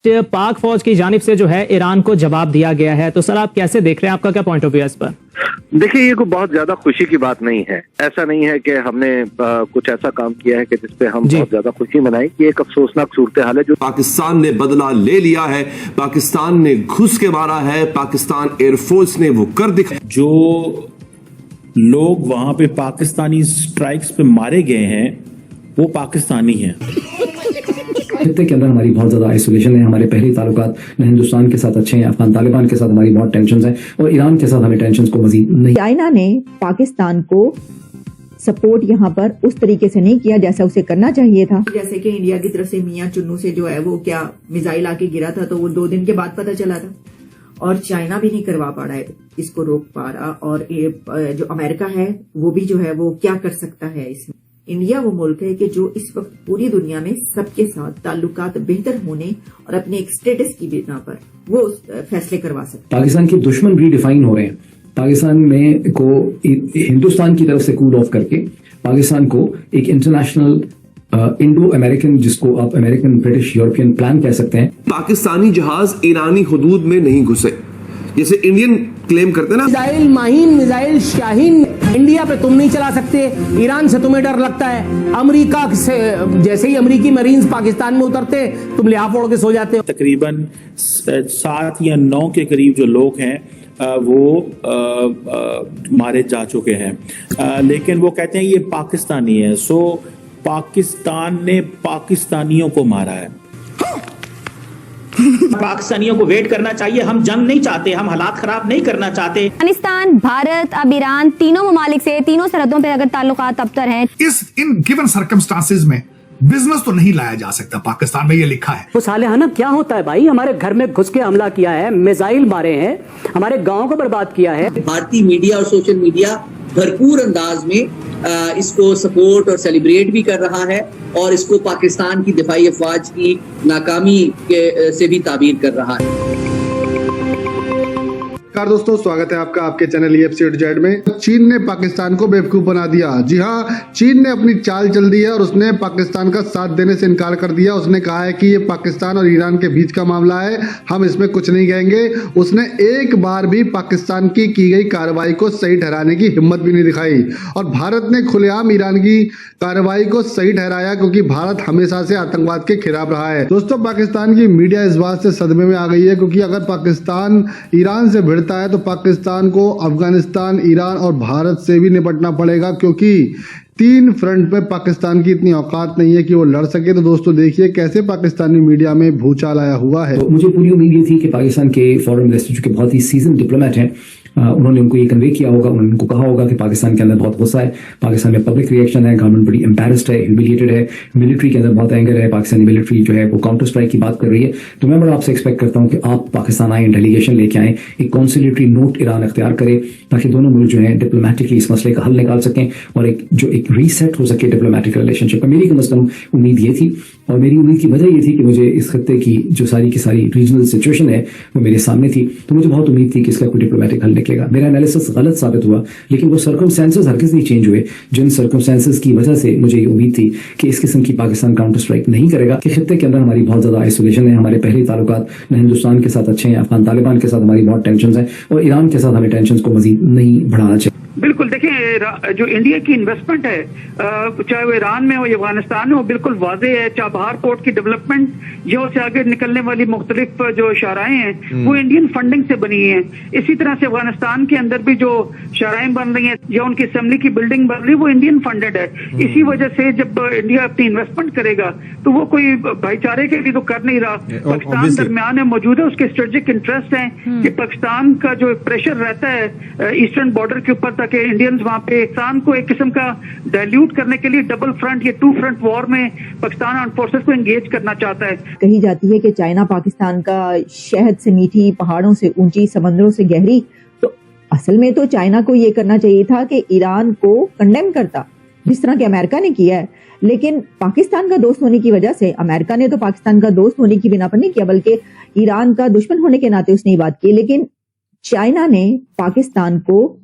पाक फौज की जानिब से जो है ईरान को जवाब दिया गया है, तो सर आप कैसे देख रहे हैं, आपका क्या पॉइंट ऑफ व्यू है इस पर? देखिए, ये कोई बहुत ज्यादा खुशी की बात नहीं है। ऐसा नहीं है कि हमने कुछ ऐसा काम किया है कि जिसपे हम बहुत ज्यादा खुशी मनाएं। कि एक अफसोसनाक सूरत हाल है जो पाकिस्तान ने बदला ले लिया है, पाकिस्तान ने घुस के मारा है, पाकिस्तान एयरफोर्स ने वो कर दिखाया। जो लोग वहां पे पाकिस्तानी स्ट्राइक्स पे मारे गए हैं वो पाकिस्तानी हैं। खत्ते के अंदर हमारी बहुत ज्यादा आइसोलेशन है, हमारे पहले ताल्लुकात न हिंदुस्तान के साथ अच्छे हैं, अफगान तालिबान के साथ हमारी बहुत टेंशन है और ईरान के साथ हमें टेंशन को मजीद नहीं। चाइना ने पाकिस्तान को सपोर्ट यहाँ पर उस तरीके से नहीं किया जैसा उसे करना चाहिए था। जैसे कि इंडिया की तरफ से मियां चुन्नू से जो है वो क्या मिसाइल आके गिरा था, तो वो 2 दिन के बाद पता चला था और चाइना भी नहीं करवा पा रहा है, इसको रोक पा रहा। और जो अमेरिका है वो भी जो है वो क्या कर सकता है इसमें। इंडिया वो मुल्क है कि जो इस वक्त पूरी दुनिया में सबके साथ ताल्लुकात बेहतर होने और अपने एक स्टेटस की बिना पर वो फैसले करवा सकता है। पाकिस्तान के दुश्मन रीडिफाइन हो रहे हैं। पाकिस्तान में को हिंदुस्तान की तरफ से कूल ऑफ करके पाकिस्तान को एक इंटरनेशनल इंडो अमेरिकन, जिसको आप अमेरिकन ब्रिटिश यूरोपियन प्लान कह सकते हैं। पाकिस्तानी जहाज ईरानी हुदूद में नहीं घुसे जैसे इंडियन क्लेम करते ना। Missile Maheen, missile Shaheen India पे तुम नहीं चला सकते, ईरान से तुम्हें डर लगता है। अमेरिका से जैसे ही अमेरिकी मरीन्स पाकिस्तान में उतरते तुम लिहाफ ओढ़ के सो जाते हो। तकरीबन 7 या 9 के करीब जो लोग हैं वो मारे जा चुके हैं, लेकिन वो कहते हैं ये पाकिस्तानी है। सो पाकिस्तान ने पाकिस्तानियों को मारा है। पाकिस्तानियों को वेट करना चाहिए। हम जंग नहीं चाहते, हम हालात खराब नहीं करना चाहते। अफगानिस्तान, भारत, अब ईरान, तीनों ममालिक से तीनों सरहदों पे अगर ताल्लुकात अबतर हैं, इन गिवन सर्कमस्टांसेस में बिजनेस तो नहीं लाया जा सकता। पाकिस्तान में ये लिखा है। वो सालेहाना क्या होता है भाई, हमारे घर में घुस के हमला किया है, मिसाइल मारे हैं, हमारे गांव को बर्बाद किया है। भारतीय मीडिया और सोशल मीडिया भरपूर अंदाज में इसको सपोर्ट और सेलिब्रेट भी कर रहा है और इसको पाकिस्तान की दिफाई अफवाज की नाकामी से भी ताबीर कर रहा है। दोस्तों, स्वागत है आपका आपके चैनल EFC में। चीन ने पाकिस्तान को बेवकूफ बना दिया। जी हाँ, चीन ने अपनी चाल चल दी है और उसने पाकिस्तान का साथ देने से इनकार कर दिया। उसने कहा है कि ये पाकिस्तान और ईरान के बीच का मामला है, हम इसमें कुछ नहीं कहेंगे। उसने एक बार भी पाकिस्तान की गई कार्रवाई को सही ठहराने की हिम्मत भी नहीं दिखाई और भारत ने खुलेआम ईरान की कार्रवाई को सही ठहराया, क्योंकि भारत हमेशा से आतंकवाद के खिलाफ रहा है। दोस्तों, पाकिस्तान की मीडिया इस बात से सदमे में आ गई है, क्योंकि अगर पाकिस्तान ईरान से भिड़ता है तो पाकिस्तान को अफगानिस्तान, ईरान और भारत से भी निपटना पड़ेगा, क्योंकि 3 फ्रंट पे पाकिस्तान की इतनी औकात नहीं है कि वो लड़ सके। तो दोस्तों देखिए कैसे पाकिस्तानी मीडिया में भूचाल आया हुआ है। तो मुझे पूरी उम्मीद ये थी कि पाकिस्तान के फॉरेन मिनिस्टर, जो कि बहुत ही सीजन डिप्लोमेट हैं, उन्होंने उनको ये कन्वे किया होगा, उन्होंने उनको कहा होगा कि पाकिस्तान के अंदर बहुत गुस्सा है, पाकिस्तान में पब्लिक रिएक्शन है, गवर्नमेंट बड़ी एम्बैरेस्ड है, ह्यूमिलिएटेड है, मिलिट्री के अंदर बहुत एंगर है, पाकिस्तानी मिलिट्री जो है वो काउंटर स्ट्राइक की बात कर रही है। तो मैं बड़ा आपसे एक्सपेक्ट करता हूं कि आप पाकिस्तान आए, डेलीगेशन लेके आए, एक कॉन्सिलेटरी नोट ईरान अख्तियार करे, ताकि दोनों मुल्क जो है डिप्लोमेटिकली इस मसले का हल निकाल सकें और एक रीसेट हो सके डिप्लोमेटिक रिलेशनशिप में। मेरी कम से कम उम्मीद ये थी, और मेरी उम्मीद की वजह ये थी कि मुझे इस खत्ते की जो सारी की सारी रीजनल सिचुएशन है वो मेरे सामने थी, तो मुझे बहुत उम्मीद थी कि इसका कोई डिप्लोमेटिक हल निकलेगा। मेरा एनालिसिस गलत साबित हुआ, लेकिन वो सर्कमस्टेंसेस हरगिज़ नहीं चेंज हुए जिन सर्कमस्टेंसेस की वजह से मुझे ये उम्मीद थी कि इस किस्म की पाकिस्तान काउंटर स्ट्राइक नहीं करेगा। कि खत्ते के अंदर हमारी बहुत ज्यादा आइसोलेशन है, हमारे पहले ताल्लुकात न हिंदुस्तान के साथ अच्छे हैं, अफगान तालिबान के साथ हमारी बहुत टेंशन है और ईरान के साथ हमें टेंशन को मजीद नहीं बढ़ाना चाहिए। बिल्कुल, देखिए जो इंडिया की इन्वेस्टमेंट है, चाहे वो ईरान में हो या अफगानिस्तान में हो, बिल्कुल वाज़ेह है। चाबहार पोर्ट की डेवलपमेंट, यहाँ से आगे निकलने वाली मुख्तलिफ जो शाहराएं हैं वो इंडियन फंडिंग से बनी है। इसी तरह से अफगानिस्तान के अंदर भी जो शाहराएं बन रही हैं या उनकी असेंबली की बिल्डिंग बन रही है वो इंडियन फंडेड है। इसी वजह से जब इंडिया अपनी इन्वेस्टमेंट करेगा तो वो कोई भाईचारे के लिए तो कर नहीं रहा। पाकिस्तान दरमियान है, मौजूद है, उसके स्ट्रेटेजिक इंटरेस्ट हैं कि पाकिस्तान का जो प्रेशर रहता है ईस्टर्न बॉर्डर के ऊपर, ताकि इंडियंस वहां पे पाकिस्तान को एक किस्म का डाइल्यूट करने के लिए डबल फ्रंट या 2 फ्रंट वॉर में पाकिस्तान आर्म्ड फोर्सेस को एंगेज करना चाहता है। कही जाती है कि चाइना पाकिस्तान का शहद से मीठी, पहाड़ों से ऊंची, समंदरों से गहरी। तो असल में तो चाइना को ये करना चाहिए था कि ईरान को कंडेम करता, जिस तरह के अमेरिका ने किया है। लेकिन पाकिस्तान का दोस्त होने की वजह से, अमेरिका ने तो पाकिस्तान का दोस्त होने की बिना पर नहीं किया, बल्कि ईरान का दुश्मन होने के नाते उसने ये बात की। लेकिन चाइना ने पाकिस्तान को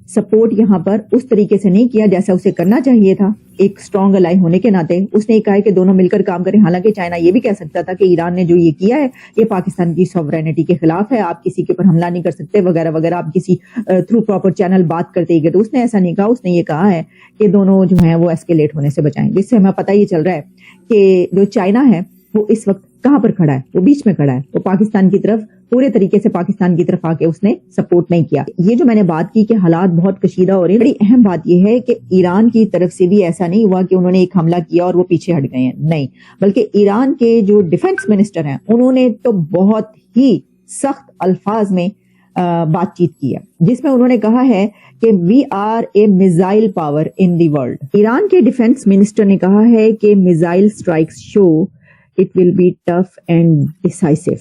सपोर्ट यहाँ पर उस तरीके से नहीं किया जैसा उसे करना चाहिए था। एक स्ट्रॉन्ग अलाई होने के नाते उसने कहा है कि दोनों मिलकर काम करें। हालांकि चाइना ये भी कह सकता था कि ईरान ने जो ये किया है ये पाकिस्तान की सॉवरेनिटी के खिलाफ है, आप किसी के ऊपर हमला नहीं कर सकते वगैरह वगैरह, आप किसी थ्रू प्रॉपर चैनल बात करते ही गए। तो उसने ऐसा नहीं कहा, उसने ये कहा है कि दोनों जो है वो एस्केलेट होने से बचाएं, जिससे हमें पता ये चल रहा है कि जो चाइना है वो इस वक्त कहाँ पर खड़ा है, वो बीच में खड़ा है। वो पाकिस्तान की तरफ पूरे तरीके से पाकिस्तान की तरफ आके उसने सपोर्ट नहीं किया। ये जो मैंने बात की कि हालात बहुत कशीदा हो रहे हैं, बड़ी अहम बात ये है कि ईरान की तरफ से भी ऐसा नहीं हुआ कि उन्होंने एक हमला किया और वो पीछे हट गए हैं, नहीं, बल्कि ईरान के जो डिफेंस मिनिस्टर हैं उन्होंने तो बहुत ही सख्त अल्फाज में बातचीत की है, जिसमें उन्होंने कहा है कि we are a missile power in the world. Iran के डिफेंस मिनिस्टर ने कहा है कि missile strikes show it will be tough and decisive.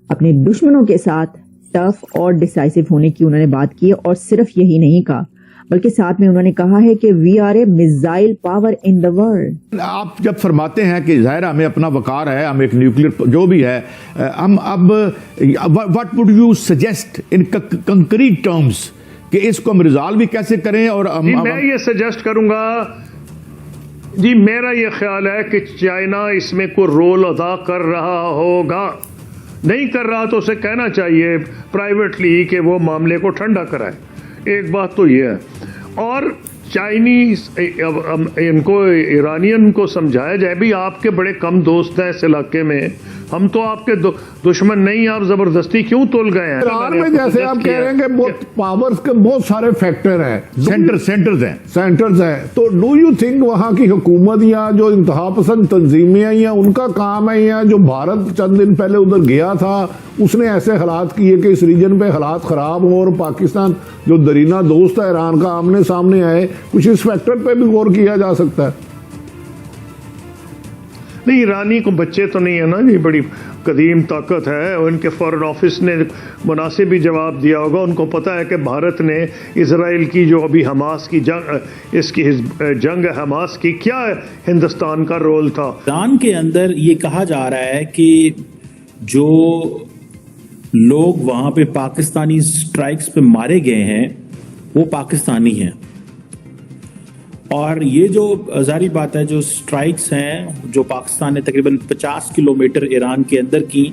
अपने दुश्मनों के साथ टफ और डिसाइसिव होने की उन्होंने बात की है, और सिर्फ यही नहीं कहा बल्कि साथ में उन्होंने कहा है कि we are a missile power in the world. आप जब फरमाते हैं कि ज़ाहिर हमें अपना वकार है, हम एक न्यूक्लियर जो भी है, हम अब what would you suggest in concrete terms कि इसको हम रिजॉल्व भी कैसे करें? और मैं ये सजेस्ट करूंगा जी, मेरा ये ख्याल है कि चाइना इसमें कोई रोल अदा कर रहा होगा, नहीं कर रहा तो उसे कहना चाहिए प्राइवेटली कि वो मामले को ठंडा कराए। एक बात तो ये है, और चाइनीज इनको ईरानियन को समझाया जाए भी आपके बड़े कम दोस्त हैं इस इलाके में, हम तो आपके दुश्मन नहीं, आप जबरदस्ती क्यों तुल गए हैं? ईरान में जैसे आप कह रहे हैं कि बहुत पावर्स के बहुत सारे फैक्टर हैं, सेंटर्स हैं, तो डू यू थिंक वहाँ की हुकूमत या जो इंतहा पसंद तंजीमें हैं या उनका काम है, या जो भारत चंद दिन पहले उधर गया था उसने ऐसे हालात किए कि इस रीजन पे हालात खराब हो और पाकिस्तान जो दरीना दोस्त है ईरान का आमने सामने आए, कुछ इस फैक्टर पे भी गौर किया जा सकता है? नहीं, ईरानी को बच्चे तो नहीं है ना जी, बड़ी कदीम ताकत है, उनके फॉरेन ऑफिस ने मुनासिब भी जवाब दिया होगा। उनको पता है कि भारत ने इजराइल की जो अभी हमास की जंग, इसकी जंग हमास की, क्या हिंदुस्तान का रोल था? ईरान के अंदर ये कहा जा रहा है कि जो लोग वहां पे पाकिस्तानी स्ट्राइक्स पे मारे गए हैं वो पाकिस्तानी हैं, और ये जो जारी बात है, जो स्ट्राइक्स हैं जो पाकिस्तान ने तकरीबन 50 किलोमीटर ईरान के अंदर की,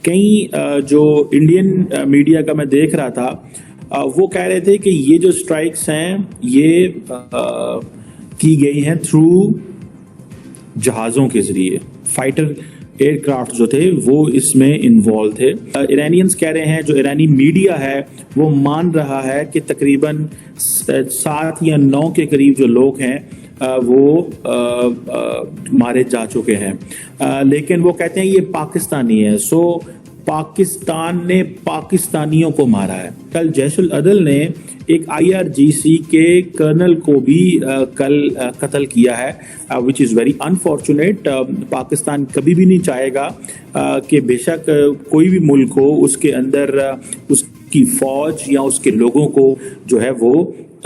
कई जो इंडियन मीडिया का मैं देख रहा था वो कह रहे थे कि ये जो स्ट्राइक्स हैं ये की गई हैं थ्रू जहाज़ों के जरिए, फाइटर एयरक्राफ्ट जो थे वो इसमें इन्वॉल्व थे। ईरानियंस कह रहे हैं, जो ईरानी मीडिया है वो मान रहा है कि तकरीबन 7 या 9 के करीब जो लोग हैं वो मारे जा चुके हैं, लेकिन वो कहते हैं ये पाकिस्तानी है। सो पाकिस्तान ने पाकिस्तानियों को मारा है। कल जैशुल अदल ने एक IRGC के कर्नल को भी कल कत्ल किया है, which is very unfortunate. Pakistan कभी भी नहीं चाहेगा कि बेशक कोई भी मुल्क हो उसके अंदर उसकी फौज या उसके लोगों को जो है वो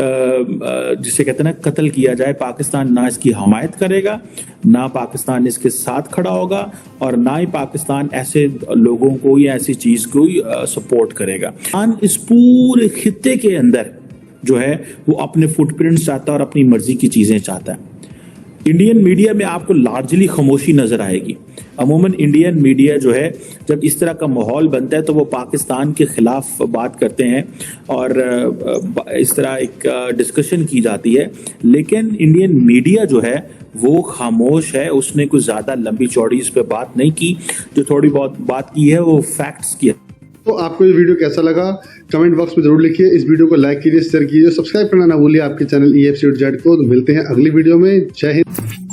जिसे कहते हैं ना कत्ल किया जाए। पाकिस्तान ना इसकी हमायत करेगा, ना पाकिस्तान इसके साथ खड़ा होगा, और ना ही पाकिस्तान ऐसे लोगों को या ऐसी चीज को सपोर्ट करेगा। पाकिस्तान इस पूरे खित्ते के अंदर जो है वो अपने फुटप्रिंट्स चाहता है और अपनी मर्जी की चीजें चाहता है। इंडियन मीडिया में आपको लार्जली खामोशी नजर आएगी। अमूमन इंडियन मीडिया जो है जब इस तरह का माहौल बनता है तो वो पाकिस्तान के खिलाफ बात करते हैं और इस तरह एक डिस्कशन की जाती है, लेकिन इंडियन मीडिया जो है वो खामोश है। उसने कुछ ज्यादा लंबी चौड़ी इस पे बात नहीं की, जो थोड़ी बहुत बात की है वो फैक्ट्स की है। तो आपको ये वीडियो कैसा लगा कमेंट बॉक्स में जरूर लिखिए। इस वीडियो को लाइक कीजिए, शेयर कीजिए, सब्सक्राइब करना ना भूलिए आपके चैनल EFCZ को। तो मिलते हैं अगली वीडियो में। जय हिंद।